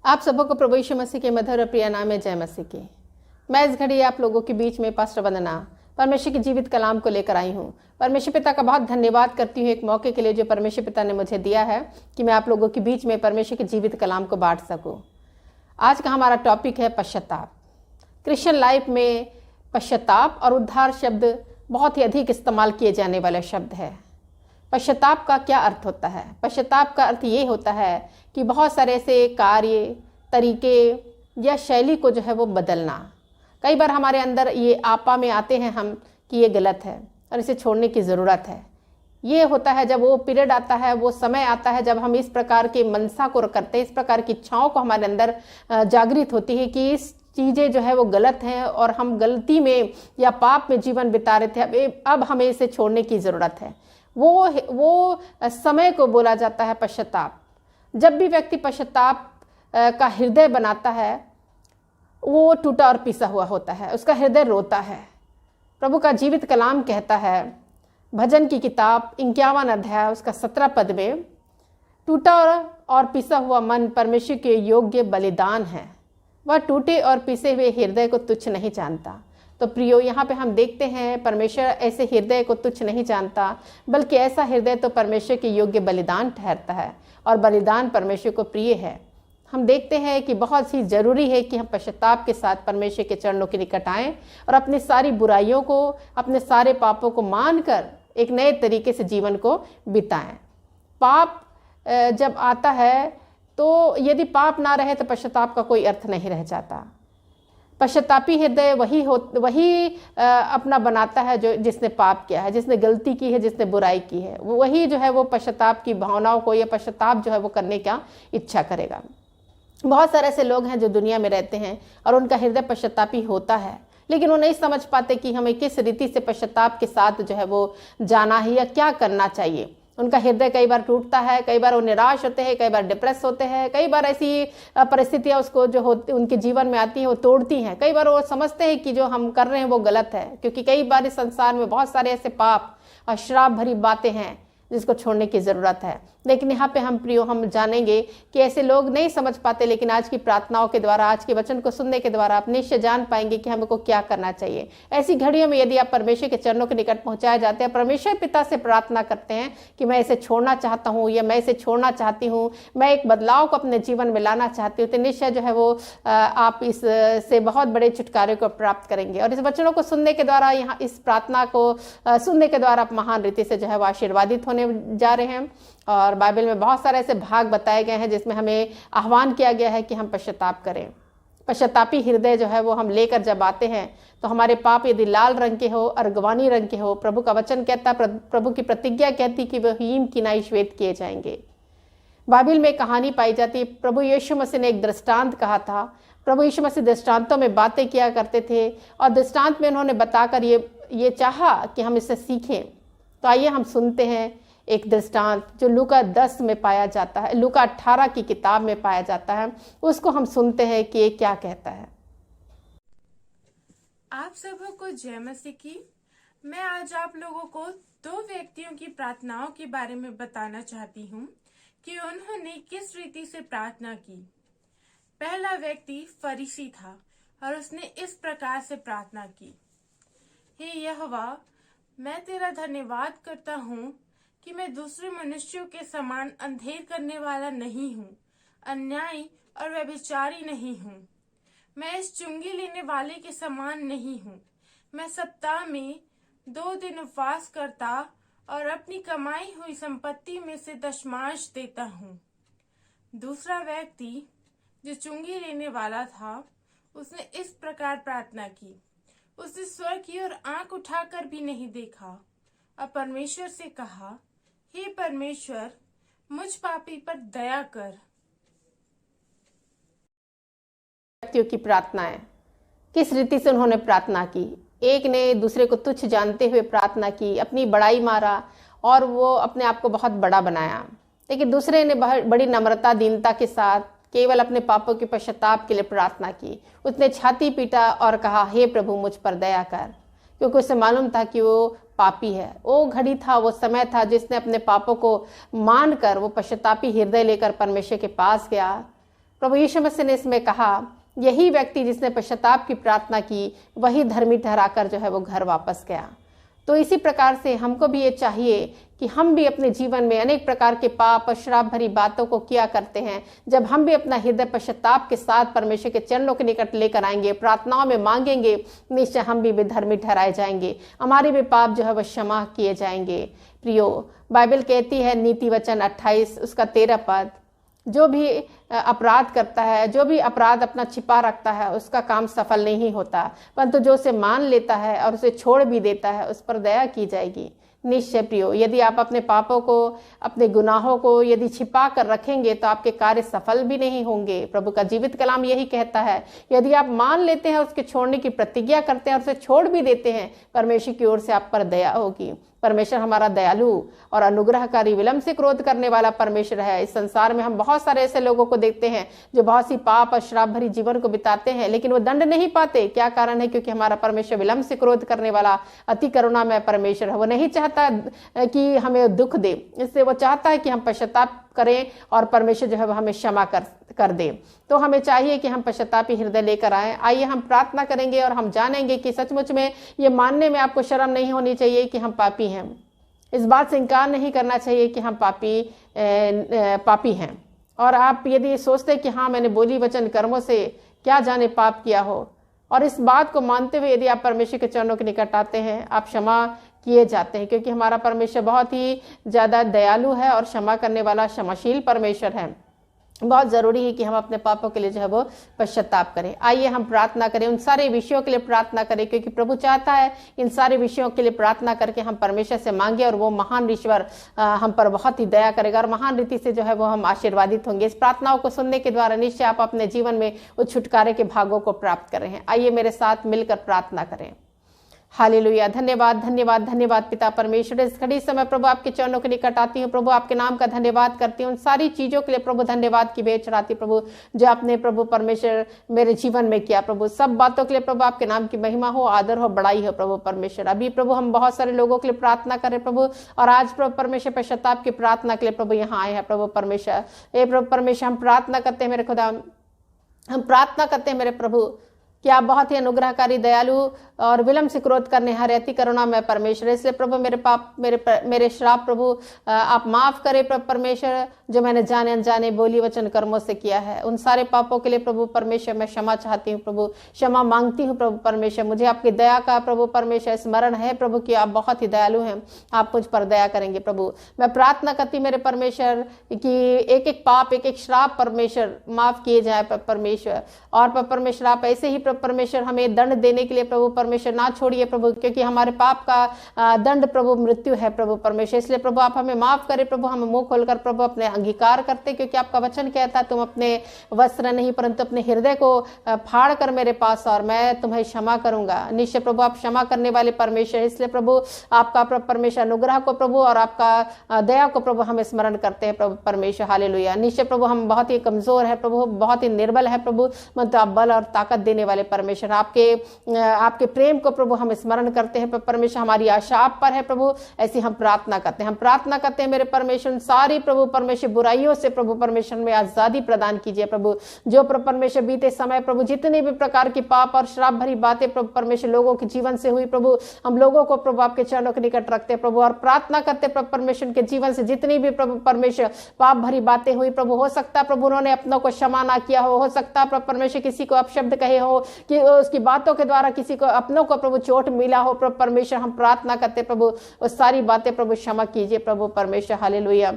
आप सबों को प्रभु यीशु मसीह के मधुर और प्रिय नाम में जय मसीह की। मैं इस घड़ी आप लोगों के बीच में पास्टर वंदना परमेश्वर के जीवित कलाम को लेकर आई हूँ। परमेश्वर पिता का बहुत धन्यवाद करती हूँ एक मौके के लिए जो परमेश्वर पिता ने मुझे दिया है कि मैं आप लोगों के बीच में परमेश्वर के जीवित कलाम को बांट सकूँ। आज का हमारा टॉपिक है पश्चाताप। क्रिश्चियन लाइफ में पश्चाताप और उद्धार शब्द बहुत ही अधिक इस्तेमाल किए जाने वाले शब्द है। पश्चाताप का क्या अर्थ होता है? पश्चाताप का अर्थ ये होता है कि बहुत सारे ऐसे कार्य, तरीके या शैली को जो है वो बदलना। कई बार हमारे अंदर ये आपा में आते हैं हम कि ये गलत है और इसे छोड़ने की ज़रूरत है। ये होता है जब वो पीरियड आता है, वो समय आता है जब हम इस प्रकार के मनसा को करते हैं, इस प्रकार की इच्छाओं को हमारे अंदर जागृत होती है कि इस चीज़ें जो है वो गलत हैं और हम गलती में या पाप में जीवन बिता रहे थे, अब हमें इसे छोड़ने की ज़रूरत है। वो समय को बोला जाता है पश्चाताप। जब भी व्यक्ति पश्चाताप का हृदय बनाता है, वो टूटा और पिसा हुआ होता है, उसका हृदय रोता है। प्रभु का जीवित कलाम कहता है, भजन की किताब 51 अध्याय उसका 17 पद में, टूटा और पिसा हुआ मन परमेश्वर के योग्य बलिदान है, वह टूटे और पिसे हुए हृदय को तुच्छ नहीं जानता। तो प्रियो, यहाँ पे हम देखते हैं परमेश्वर ऐसे हृदय को तुच्छ नहीं जानता, बल्कि ऐसा हृदय तो परमेश्वर के योग्य बलिदान ठहरता है और बलिदान परमेश्वर को प्रिय है। हम देखते हैं कि बहुत ही ज़रूरी है कि हम पश्चाताप के साथ परमेश्वर के चरणों के निकट आएँ और अपनी सारी बुराइयों को, अपने सारे पापों को मानकर एक नए तरीके से जीवन को बिताएं। पाप जब आता है तो यदि पाप ना रहे तो पश्चाताप का कोई अर्थ नहीं रह जाता। पश्चातापी हृदय वही अपना बनाता है जो जिसने पाप किया है, जिसने गलती की है, जिसने बुराई की है, वही जो है वो पश्चाताप की भावनाओं को या पश्चाताप जो है वो करने का इच्छा करेगा। बहुत सारे ऐसे लोग हैं जो दुनिया में रहते हैं और उनका हृदय पश्चातापी होता है, लेकिन वो नहीं समझ पाते कि हमें किस रीति से पश्चाताप के साथ जो है वो जाना है या क्या करना चाहिए। उनका हृदय कई बार टूटता है, कई बार वो निराश होते हैं, कई बार डिप्रेस होते हैं, कई बार ऐसी परिस्थितियां उसको जो होती उनके जीवन में आती हैं वो तोड़ती हैं। कई बार वो समझते हैं कि जो हम कर रहे हैं वो गलत है, क्योंकि कई बार इस संसार में बहुत सारे ऐसे पाप और श्राप भरी बातें हैं जिसको छोड़ने की ज़रूरत है। लेकिन यहाँ पे हम जानेंगे कि ऐसे लोग नहीं समझ पाते, लेकिन आज की प्रार्थनाओं के द्वारा, आज के वचन को सुनने के द्वारा आप निश्चय जान पाएंगे कि हमको क्या करना चाहिए। ऐसी घड़ियों में यदि आप परमेश्वर के चरणों के निकट पहुंचाए जाते हैं, परमेश्वर पिता से प्रार्थना करते हैं कि मैं इसे छोड़ना चाहता हूँ या मैं इसे छोड़ना चाहती हूँ, मैं एक बदलाव को अपने जीवन में लाना चाहती हूँ, तो निश्चय जो है वो आप इस से बहुत बड़े छुटकारे को प्राप्त करेंगे। और इस वचनों को सुनने के द्वारा, यहाँ इस प्रार्थना को सुनने के द्वारा आप महान रीति से जो है वो आशीर्वादित होने जा रहे हैं। और बाइबल में बहुत सारे ऐसे भाग बताए गए हैं जिसमें हमें आह्वान किया गया है कि हम पश्चाताप करें। पश्चातापी हृदय जो है वो हम लेकर जब आते हैं तो हमारे पाप यदि लाल रंग के हो, अर्गवानी रंग के हो, प्रभु का वचन कहता, प्रभु की प्रतिज्ञा कहती कि वह हीम किनाई श्वेत किए जाएंगे। बाइबल में कहानी पाई जाती है, प्रभु यीशु मसीह ने एक दृष्टांत कहा था। प्रभु यीशु मसीह दृष्टांतों में बातें किया करते थे और दृष्टांत में उन्होंने बताकर ये चाहा कि हम इससे सीखें। तो आइए हम सुनते हैं एक दृष्टांत जो लूका 10 में पाया जाता है, लूका 18 की किताब में पाया जाता है। उसको हम सुनते हैं कि ये क्या कहता है। आप सबों को जय मसीह की। मैं आज आप लोगों को 2 व्यक्तियों की प्रार्थनाओं के बारे में बताना चाहती हूँ कि उन्होंने किस रीति से प्रार्थना की। पहला व्यक्ति फरीसी था और उसने इस प्रकार से प्रार्थना की, हे यहोवा, मैं तेरा धन्यवाद करता हूँ कि मैं दूसरे मनुष्यों के समान अंधेर करने वाला नहीं हूँ, अन्यायी और व्यभिचारी नहीं हूँ। मैं इस चुंगी लेने वाले के समान नहीं हूँ। मैं सप्ताह में 2 दिन उपवास करता और अपनी कमाई हुई संपत्ति में से दशमांश देता हूँ। दूसरा व्यक्ति जो चुंगी लेने वाला था, उसने इस प्रकार प्रार्थना की। उसने स्वर्ग की ओर आंख उठाकर भी नहीं देखा और परमेश्वर से कहा, हे परमेश्वर, मुझ पापी पर दया कर। व्यक्तियों की प्रार्थनाएं किस रीति से उन्होंने प्रार्थना की। एक ने दूसरे को तुच्छ जानते हुए प्रार्थना की, अपनी बड़ाई मारा और वो अपने आप को बहुत बड़ा बनाया। लेकिन दूसरे ने बड़ी नम्रता, दीनता के साथ केवल अपने पापों के पश्चाताप के लिए प्रार्थना की। उसने छाती पीटा और कहा, हे प्रभु, मुझ पर दया कर, क्योंकि उसे मालूम था कि वो पापी है। वो घड़ी था, वो समय था जिसने अपने पापों को मानकर वो पश्चातापी हृदय लेकर परमेश्वर के पास गया प्रभु यीशु मसीह ने इसमें कहा, यही व्यक्ति जिसने पश्चाताप की प्रार्थना की वही धर्मी ठहराकर जो है वो घर वापस गया। तो इसी प्रकार से हमको भी ये चाहिए कि हम भी अपने जीवन में अनेक प्रकार के पाप और श्राप भरी बातों को किया करते हैं। जब हम भी अपना हृदय पश्चाताप के साथ परमेश्वर के चरणों के निकट लेकर आएंगे, प्रार्थनाओं में मांगेंगे, निश्चय हम भी धर्मी ठहराए जाएंगे, हमारे भी पाप जो है वह क्षमा किए जाएंगे। प्रियो, बाइबल कहती है नीति वचन 28 उसका 13 पद, जो भी अपराध करता है, जो भी अपराध अपना छिपा रखता है, उसका काम सफल नहीं होता, परंतु जो उसे मान लेता है और उसे छोड़ भी देता है उस पर दया की जाएगी। निश्चय प्रियो, यदि आप अपने पापों को, अपने गुनाहों को यदि छिपा कर रखेंगे तो आपके कार्य सफल भी नहीं होंगे। प्रभु का जीवित कलाम यही कहता है, यदि आप मान लेते हैं, उसके छोड़ने की प्रतिज्ञा करते हैं और उसे छोड़ भी देते हैं, परमेश्वर की ओर से आप पर दया होगी। परमेश्वर हमारा दयालु और अनुग्रहकारी, विलंब से क्रोध करने वाला परमेश्वर है। इस संसार में हम बहुत सारे ऐसे लोगों को देखते हैं जो बहुत सी पाप और श्राप भरी जीवन को बिताते हैं, लेकिन वो दंड नहीं पाते। क्या कारण है? क्योंकि हमारा परमेश्वर विलंब से क्रोध करने वाला अति करुणामय परमेश्वर है। वो नहीं चाहता कि हमें दुख दे, इससे वो चाहता है कि हम पश्चाताप करें और परमेश्वर जो है हमें क्षमा कर दे। तो हमें चाहिए कि हम पश्चातापी हृदय लेकर आए। आइए हम प्रार्थना करेंगे और हम जानेंगे कि सचमुच में ये मानने में आपको शर्म नहीं होनी चाहिए कि हम पापी हैं। इस बात से इनकार नहीं करना चाहिए कि हम पापी हैं। और आप यदि सोचते कि हाँ मैंने बोली वचन कर्मों से क्या जाने पाप किया हो, और इस बात को मानते हुए यदि आप परमेश्वर के चरणों के निकट आते हैं, आप क्षमा किए जाते हैं, क्योंकि हमारा परमेश्वर बहुत ही ज्यादा दयालु है और क्षमा करने वाला क्षमाशील परमेश्वर है। बहुत जरूरी है कि हम अपने पापों के लिए जो है वो पश्चाताप करें। आइए हम प्रार्थना करें, उन सारे विषयों के लिए प्रार्थना करें, क्योंकि प्रभु चाहता है इन सारे विषयों के लिए प्रार्थना करके हम परमेश्वर से मांगे और वो महान ईश्वर हम पर बहुत ही दया करेगा और महान रीति से जो है वो हम आशीर्वादित होंगे। इस प्रार्थनाओं को सुनने के द्वारा निश्चय आप अपने जीवन में उस छुटकारे के भागों को प्राप्त कर रहे हैं। आइए मेरे साथ मिलकर प्रार्थना करें। हालेलुया। धन्यवाद धन्यवाद धन्यवाद पिता परमेश्वर, इस घड़ी समय प्रभु आपके चरणों के निकट आती हूँ। प्रभु आपके नाम का धन्यवाद करती हूँ, उन सारी चीजों के लिए प्रभु धन्यवाद की भेंट चढ़ाती प्रभु जो आपने प्रभु परमेश्वर मेरे जीवन में किया। प्रभु सब बातों के लिए प्रभु आपके नाम की महिमा हो, आदर हो, बड़ाई हो प्रभु परमेश्वर। अभी प्रभु हम बहुत सारे लोगों के लिए प्रार्थना करें प्रभु, और आज प्रभु परमेश्वर पश्चाताप की प्रार्थना के लिए प्रभु यहाँ आए हैं प्रभु परमेश्वर। हे प्रभु परमेश्वर, हम प्रार्थना करते हैं मेरे खुदा, हम प्रार्थना करते हैं मेरे प्रभु कि आप बहुत ही अनुग्रहकारी, दयालु और विलंब से क्रोध करने हारे अति करुणा में परमेश्वर। इसलिए प्रभु मेरे पाप, मेरे श्राप प्रभु आप माफ करें प्रभु परमेश्वर, जो मैंने जाने अनजाने बोली वचन कर्मों से किया है। उन सारे पापों के लिए प्रभु परमेश्वर मैं क्षमा चाहती हूँ प्रभु, क्षमा मांगती हूँ प्रभु परमेश्वर। मुझे आपकी दया का प्रभु परमेश्वर स्मरण है प्रभु कि आप बहुत ही दयालु हैं, आप मुझ पर दया करेंगे प्रभु। मैं प्रार्थना करती मेरे परमेश्वर कि एक एक पाप, एक एक श्राप परमेश्वर माफ किए जाए परमेश्वर। और परमेश्वर आप ऐसे ही परमेश्वर हमें दंड देने के लिए प्रभु परमेश्वर ना छोड़िए प्रभु, क्योंकि हमारे पाप का दंड प्रभु मृत्यु है प्रभु परमेश्वर। इसलिए प्रभु आप हमें माफ करें प्रभु, हम मुंह खोलकर प्रभु अपने अंगीकार करते, क्योंकि आपका वचन कहता है तुम अपने वस्त्र नहीं परंतु अपने हृदय को फाड़ कर मेरे पास और मैं तुम्हें क्षमा करूंगा। निश्चय प्रभु आप क्षमा करने वाले परमेश्वर, इसलिए प्रभु आपका परमेश्वर अनुग्रह को प्रभु और आपका दया को प्रभु हम स्मरण करते हैं प्रभु परमेश्वर। हालेलुया। निश्चय प्रभु हम बहुत ही कमजोर है प्रभु, बहुत ही निर्बल है प्रभु, मतलब आप बल और ताकत देने वाले परमेश्वर। आपके प्रेम को प्रभु हम स्मरण करते हैं परमेश्वर, हमारी आशा आप पर है प्रभु। ऐसी हम प्रार्थना करते हैं, हम प्रार्थना करते हैं मेरे परमेश्वर, सारी प्रभु परमेश्वर बुराइयों से प्रभु परमेश्वर में आजादी प्रदान कीजिए प्रभु। जो प्रभु परमेश्वर बीते समय प्रभु जितने भी प्रकार की पाप और श्राप भरी बातें प्रभु परमेश्वर लोगों के जीवन से हुई प्रभु, हम लोगों को प्रभु आपके चरणों के निकट रखते हैं प्रभु और प्रार्थना करते प्रभु परमेश्वर के जीवन से जितनी भी प्रभु परमेश्वर पाप भरी बातें हुई प्रभु, हो सकता है प्रभु उन्होंने अपनों को क्षमा ना किया हो सकता है प्रभु परमेश्वर किसी को अपशब्द कहे हो, कि उसकी बातों के द्वारा किसी को अपनों को प्रभु चोट मिला हो प्रभु परमेश्वर। हम प्रार्थना करते प्रभु उस सारी बातें प्रभु क्षमा कीजिए प्रभु परमेश्वर। हालेलुया।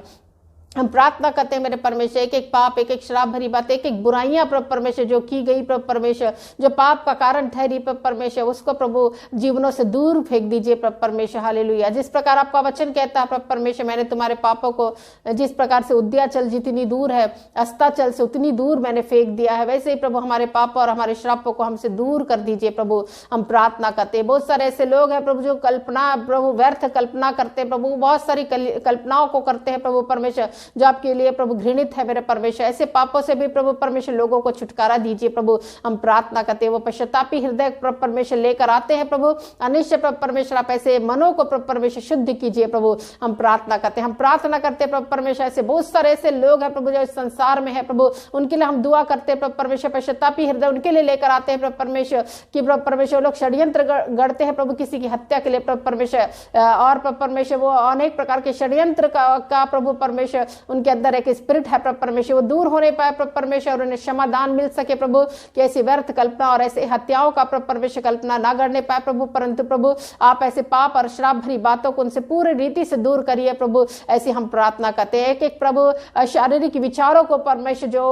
हम प्रार्थना करते हैं मेरे परमेश्वर, एक एक पाप, एक एक शराब भरी बात, एक एक बुराइयां प्रभु परमेश्वर जो की गई प्रभु परमेश्वर, जो पाप का कारण ठहरी प्रभु परमेश्वर, उसको प्रभु जीवनों से दूर फेंक दीजिए प्रभु परमेश्वर। हालेलुया। जिस प्रकार आपका वचन कहता है प्रभु परमेश्वर, मैंने तुम्हारे पापों को जिस प्रकार से उद्याचल जितनी दूर है अस्ताचल से उतनी दूर मैंने फेंक दिया है, वैसे ही प्रभु हमारे पापों और हमारे श्रापों को हमसे दूर कर दीजिए प्रभु। हम प्रार्थना करते हैं। बहुत सारे ऐसे लोग हैं प्रभु जो कल्पना प्रभु व्यर्थ कल्पना करते हैं प्रभु, बहुत सारी कल्पनाओं को करते हैं प्रभु परमेश्वर, जो आपके लिए प्रभु घृणित है मेरे परमेश्वर। ऐसे पापों से भी प्रभु परमेश्वर लोगों को छुटकारा दीजिए प्रभु, हम प्रार्थना करते हैं। वो पश्चातापी हृदय प्रभु परमेश्वर लेकर आते हैं प्रभु, अनिश्चय प्रभु परमेश्वर आप ऐसे मनों को प्रभु परमेश्वर शुद्ध कीजिए प्रभु, हम प्रार्थना करते हैं। हम प्रार्थना करते हैं प्रभु परमेश्वर, ऐसे बहुत सारे ऐसे लोग हैं प्रभु जो इस संसार में है प्रभु, उनके लिए हम दुआ करते हैं प्रभु परमेश्वर। पश्चातापी हृदय उनके लिए लेकर आते हैं प्रभु परमेश्वर कि प्रभु परमेश्वर लोग षड्यंत्र गढ़ते हैं प्रभु किसी की हत्या के लिए प्रभु परमेश्वर, और प्रभु परमेश्वर वो अनेक प्रकार के षड्यंत्र का प्रभु परमेश्वर उनके अंदर एक स्पिरिट है प्रभु परमेश्वर, वो दूर होने पाए प्रभु परमेश्वर और उन्हें क्षमादान मिल सके प्रभु, कि ऐसी व्यर्थ कल्पना और ऐसे हत्याओं का प्रभु परमेश्वर कल्पना ना करने पाए प्रभु, परंतु प्रभु आप ऐसे पाप और श्राप भरी बातों को उनसे पूरी रीति से दूर करिए प्रभु। ऐसी हम प्रार्थना करते हैं। एक एक प्रभु शारीरिक विचारों को परमेश्वर जो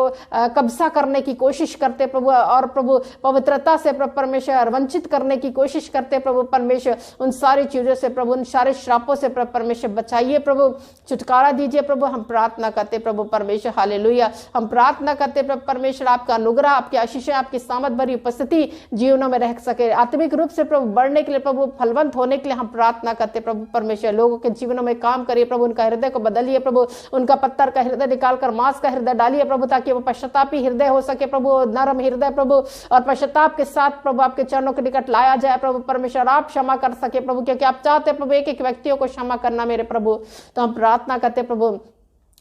कब्जा करने की कोशिश करते प्रभु, और प्रभु पवित्रता से प्रभु परमेश्वर वंचित करने की कोशिश करते प्रभु परमेश्वर, उन सारी चीजों से प्रभु, उन सारे श्रापों से प्रभु परमेश्वर बचाइए प्रभु, छुटकारा दीजिए प्रभु। हम प्रार्थना करते प्रभु परमेश्वर, हालेलुया। हम प्रार्थना करते प्रभु परमेश्वर आपका अनुग्रह, आपकी आशीषें, आपकी सामर्थ भरी उपस्थिति जीवनों में रह सके, आत्मिक रूप से प्रभु बढ़ने के लिए प्रभु, फलवंत होने के लिए हम प्रार्थना करते प्रभु परमेश्वर। लोगों के जीवनों में काम करिए प्रभु, उनका हृदय को बदलिए प्रभु, उनका पत्थर का हृदय निकालकर मांस का हृदय डालिए प्रभु, ताकि वो पश्चातापी हृदय हो सके प्रभु, नरम हृदय प्रभु, और पश्चाताप के साथ प्रभु आपके चरणों के निकट लाया जाए प्रभु परमेश्वर, आप क्षमा कर सके प्रभु, क्योंकि आप चाहते प्रभु एक एक व्यक्तियों को क्षमा करना मेरे प्रभु। तो हम प्रार्थना करते प्रभु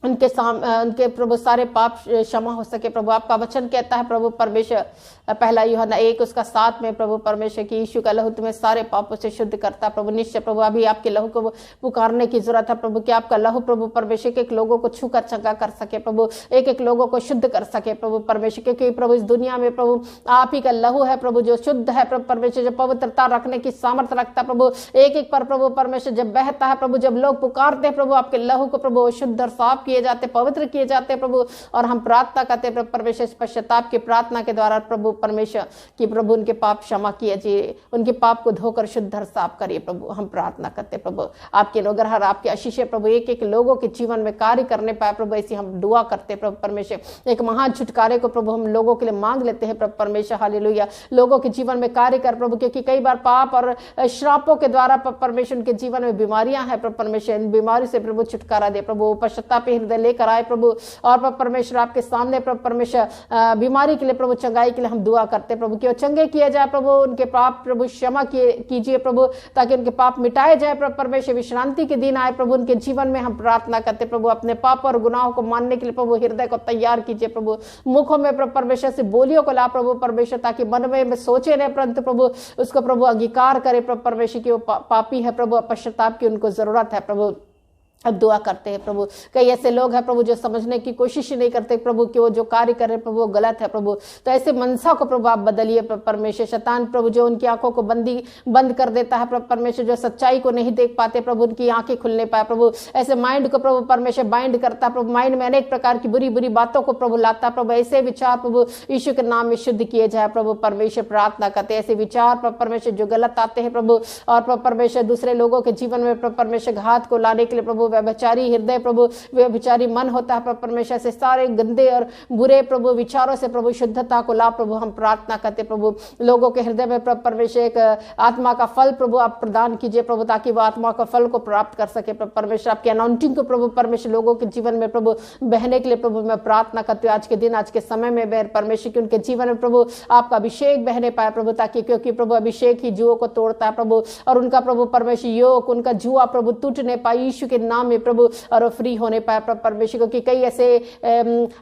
उनके प्रभु सारे पाप क्षमा हो सके प्रभु। आपका वचन कहता है प्रभु परमेश्वर, पहला यूहन्ना 1 उसका 7 में प्रभु परमेश्वर की यीशु का लहू तुम्हें सारे पापों से शुद्ध करता प्रभु। निश्चय प्रभु अभी आपके लहू को पुकारने की जरूरत है प्रभु, कि आपका लहू प्रभु परमेश्वर एक लोगों को छूकर चंगा कर सके प्रभु, एक एक लोगों को शुद्ध कर सके प्रभु परमेश्वर, क्योंकि प्रभु इस दुनिया में प्रभु आप ही का लहू है प्रभु जो शुद्ध है प्रभु परमेश्वर, जो पवित्रता रखने की सामर्थ्य रखता प्रभु, एक एक पर प्रभु परमेश्वर जब बहता है प्रभु, जब लोग पुकारते हैं प्रभु आपके लहू को प्रभु शुद्ध और साफ किए जाते, पवित्र किए जाते प्रभु। और हम प्रार्थना करते प्रभु परमेश्वर पश्चाताप की प्रार्थना के द्वारा प्रभु परमेश्वर कि प्रभु उनके पाप क्षमा कीजिए, उनके पाप को धोकर शुद्ध और साफ करिए प्रभु। हम प्रार्थना करते प्रभु आपके अनुग्रह और आपकी आशीष प्रभु एक एक लोगों के जीवन में कार्य करने पाए प्रभु, ऐसी हम दुआ करते प्रभु परमेश्वर। एक महान छुटकारे को प्रभु हम लोगों के लिए मांग लेते हैं प्रभु परमेश्वर, हालेलुया। लोगों के जीवन में कार्य कर प्रभु, क्योंकि कई बार पाप और श्रापों के द्वारा परमेश्वर उनके जीवन में बीमारियां हैं प्रभु परमेश्वर, इन बीमारी से प्रभु छुटकारा दे प्रभु, पश्चाताप हृदय लेकर आए प्रभु, और प्रभु परमेश्वर आपके सामने प्रभु परमेश्वर बीमारी के लिए प्रभु, चंगाई के लिए हम दुआ करते प्रभु, कि वो चंगे किए जाए प्रभु, उनके पाप प्रभु क्षमा कीजिए प्रभु, ताकि उनके पाप मिटाए जाए प्रभु परमेश्वर। विश्रांति के दिन आए प्रभु उनके जीवन में, हम प्रार्थना करते प्रभु अपने पाप और गुनाहों को मानने के लिए प्रभु हृदय को तैयार कीजिए प्रभु, मुखों में प्रभु परमेश्वर से बोलियों को ला प्रभु परमेश्वर, ताकि मन में सोचे रहे परंतु प्रभु उसको प्रभु अंगीकार करे प्रभु परमेश्वर की वो पापी है प्रभु, पश्चाताप की उनको जरूरत है प्रभु। अब दुआ करते हैं प्रभु, कई ऐसे लोग हैं प्रभु जो समझने की कोशिश ही नहीं करते प्रभु कि वो जो कार्य कर रहे हैं प्रभु वो गलत है प्रभु, तो ऐसे मनसा को प्रभु आप बदलिए परमेश्वर। शैतान प्रभु जो उनकी आंखों को बंद कर देता है प्रभु परमेश्वर, जो सच्चाई को नहीं देख पाते प्रभु, उनकी आंखें खुलने पाए प्रभु, ऐसे माइंड को प्रभु परमेश्वर बाइंड करता प्रभु, माइंड में अनेक प्रकार की बुरी बुरी बातों को प्रभु लाता प्रभु, ऐसे विचार प्रभु यीशु के नाम में शुद्ध किए जाए प्रभु परमेश्वर। प्रार्थना करते ऐसे विचार प्रभु परमेश्वर जो गलत आते हैं प्रभु, और प्रभु परमेश्वर दूसरे लोगों के जीवन में प्रभु परमेश्वर घात को लाने के लिए प्रभु, व्यभिचारी हृदय प्रभु, व्यभिचारी मन होता है प्रभु परमेश्वर, से सारे गंदे और बुरे प्रभु विचारों से प्रभु शुद्धता को ला प्रभु। हम प्रार्थना करते प्रभु लोगों के हृदय में प्रभु परमेश्वर एक आत्मा का फल प्रभु आप प्रदान कीजिए प्रभु, ताकि वो आत्मा का फल को प्राप्त कर सके प्रभु परमेश्वर। आपकी अनाउंटिंग को प्रभु परमेश्वर लोगों के जीवन में प्रभु बहने के लिए प्रभु मैं प्रार्थना करती हूँ आज के दिन, आज के समय में मेरे परमेश्वर की उनके जीवन में प्रभु आपका अभिषेक बहने पाए प्रभु, ताकि क्योंकि प्रभु अभिषेक ही जुओं को तोड़ता है प्रभु, और उनका प्रभु परमेश्वर योग उनका जुआ प्रभु टूट नहीं पाए यीशु के नाम में प्रभु, और फ्री होने पाए प्रभु परमेश्वर। क्योंकि कई ऐसे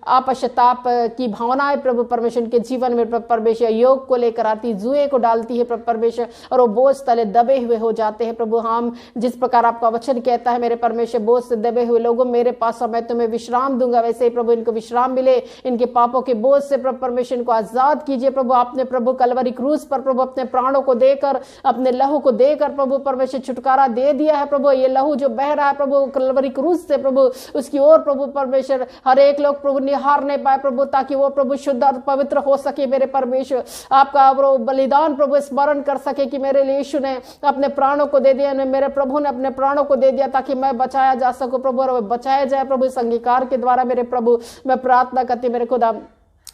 आपश्चाताप की भावनाएं प्रभु परमेश्वर के जीवन में प्रभु परमेश्वर योग को लेकर आती, जुए को डालती है प्रभु परमेश्वर, और वो बोझ तले दबे हुए हो जाते हैं प्रभु। हम जिस प्रकार आपका वचन कहता है मेरे परमेश्वर, बोझ से दबे हुए लोगों मेरे पास मैं तुम्हें विश्राम दूंगा, वैसे ही प्रभु इनको विश्राम मिले, इनके पापों के बोझ से प्रभु परमेश्वर इनको आजाद कीजिए प्रभु। आपने प्रभु कलवरी क्रूस पर प्रभु अपने प्राणों को देकर, अपने लहू को देकर प्रभु परमेश्वर छुटकारा दे दिया है प्रभु। ये लहू जो बह रहा है प्रभु कलवरी क्रूस से प्रभु, उसकी ओर प्रभु परमेश्वर हर एक लोग प्रभु निहार नहीं पाए प्रभु, ताकि वो प्रभु शुद्ध और पवित्र हो सके मेरे परमेश्वर। आपका वो बलिदान प्रभु स्मरण कर सके कि मेरे लिए यीशु ने अपने प्राणों को दे दिया, मेरे प्रभु ने अपने प्राणों को दे दिया ताकि मैं बचाया जा सकूं प्रभु, और बचाया जाए प्रभु इस अंगीकार के द्वारा मेरे प्रभु। मैं प्रार्थना करती मेरे खुदा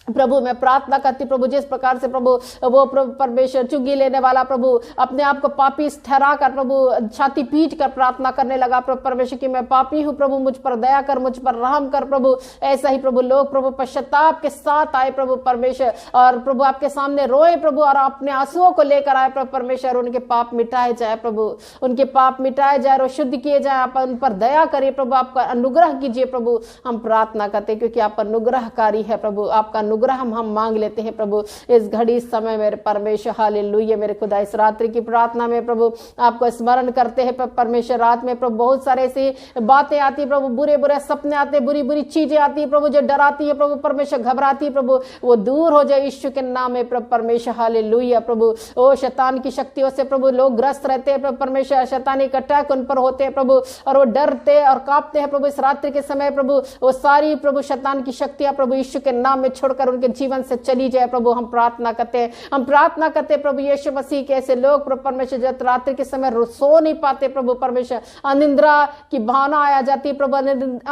प्रभु मैं प्रार्थना करती प्रभु, जिस प्रकार से प्रभु वो प्रभु परमेश्वर चुंगी लेने वाला प्रभु अपने आप को पापी ठहरा कर प्रभु छाती पीट कर प्रार्थना करने लगा प्रभु परमेश्वर की मैं पापी हूं प्रभु, मुझ पर दया कर, मुझ पर रहम कर प्रभु। ऐसा ही प्रभु लोग प्रभु पश्चाताप के साथ आए प्रभु परमेश्वर, और प्रभु आपके सामने रोए प्रभु, और अपने आंसुओं को लेकर आए प्रभु परमेश्वर। उनके पाप मिटाए जाए प्रभु, उनके पाप मिटाए जाए और शुद्ध किए जाए। आप उन पर दया करिए प्रभु, आपका अनुग्रह कीजिए प्रभु। हम प्रार्थना करते क्योंकि आप अनुग्रहकारी है प्रभु, आपका अनुग्रह हम मांग लेते हैं प्रभु इस घड़ी इस समय मेरे परमेश्वर। हालेलुया मेरे खुदा, इस रात्रि की प्रार्थना में प्रभु आपको स्मरण करते हैं परमेश्वर। रात में प्रभु बहुत सारे ऐसी बातें आती है प्रभु, बुरे बुरे सपने आते, बुरी बुरी चीजें आती है प्रभु जो डराती है प्रभु परमेश्वर, घबराती है प्रभु, वो दूर हो जाए यीशु के नाम में प्रभु परमेश्वर। हालेलुया प्रभु। ओ शैतान की शक्तियों से प्रभु लोग ग्रस्त रहते हैं प्रभु परमेश्वर, शैतानी अटैक उन पर होते हैं प्रभु, और वो डरते और कांपते हैं प्रभु। इस रात्रि के समय प्रभु वो सारी प्रभु शैतान की शक्तियां प्रभु यीशु के नाम में छोड़कर उनके जीवन से चली जाए प्रभु। हम प्रार्थना करते हैं, हम प्रार्थना करते प्रभु यीशु मसीह के ऐसे लोग प्रभु परमेश्वर जब रात्रि के समय सो नहीं पाते प्रभु परमेश्वर, अनिंद्रा की भावना आ जाती है प्रभु,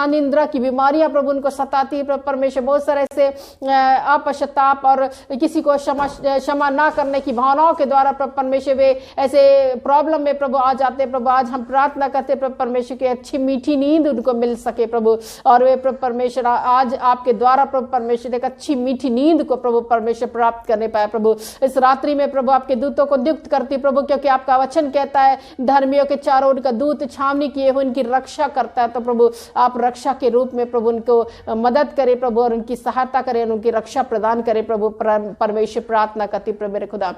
अनिंद्रा की बीमारियां प्रभु उनको सताती है प्रभु परमेश्वर। बहुत सारे ऐसे अपश्चाताप और किसी को क्षमा ना करने की भावनाओं के द्वारा प्रभु परमेश्वर वे ऐसे प्रॉब्लम में प्रभु आ जाते हैं प्रभु। आज हम प्रार्थना करते प्रभु परमेश्वर की अच्छी मीठी नींद उनको मिल सके प्रभु, और वे प्रभु परमेश्वर आज आपके द्वारा प्रभु परमेश्वर एक अच्छी मीठी नींद को प्रभु परमेश्वर प्राप्त करने पाए प्रभु। इस रात्रि में प्रभु आपके दूतों को नियुक्त करती प्रभु, क्योंकि आपका वचन कहता है धर्मियों के चारों उनका दूत छावनी किए हुए उनकी रक्षा करता है। तो प्रभु आप रक्षा के रूप में प्रभु उनको मदद करे प्रभु, और उनकी सहायता करे, उनकी रक्षा प्रदान करे प्रभु परमेश्वर। प्रार्थना करती प्रभु मेरे खुदा।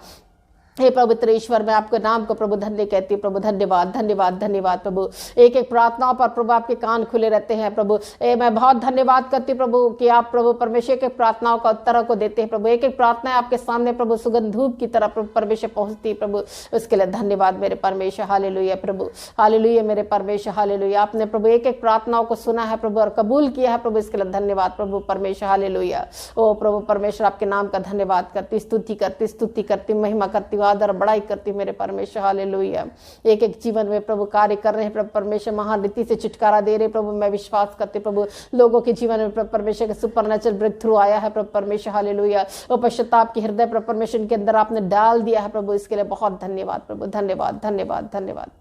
हे पवित्र ईश्वर, मैं आपके नाम को प्रभु धन्य कहती प्रभु। धन्यवाद धन्यवाद धन्यवाद प्रभु। एक एक प्रार्थनाओं पर प्रभु आपके कान खुले रहते हैं प्रभु। मैं बहुत धन्यवाद करती प्रभु कि आप प्रभु परमेश्वर के प्रार्थनाओं का उत्तर को देते हैं प्रभु। एक एक प्रार्थना आपके सामने प्रभु सुगंध धूप की तरह प्रभु परमेश्वर पहुंचती प्रभु, उसके लिए धन्यवाद मेरे परमेश्वर। हालेलुया प्रभु, हालेलुया मेरे परमेश्वर। हालेलुया, आपने प्रभु एक एक प्रार्थनाओं को सुना है प्रभु और कबूल किया है प्रभु, इसके लिए धन्यवाद प्रभु परमेश्वर। हालेलुया। ओ प्रभु परमेश्वर आपके नाम का धन्यवाद करती, स्तुति करती, महिमा करती, आदर बड़ाई करती मेरे परमेश्वर। हालेलुया। एक एक जीवन में प्रभु कार्य कर रहे हैं प्रभु परमेश्वर, महान रीति से छुटकारा दे रहे प्रभु। मैं विश्वास करती प्रभु लोगों के जीवन में प्रभु परमेश्वर का सुपरनेचुरल ब्रेक थ्रू आया है प्रभु परमेश्वर। हालेलुया। वो पश्चाताप के हृदय प्रभु परमेश्वर के अंदर आपने डाल दिया है प्रभु, इसके लिए बहुत धन्यवाद प्रभु। धन्यवाद धन्यवाद धन्यवाद।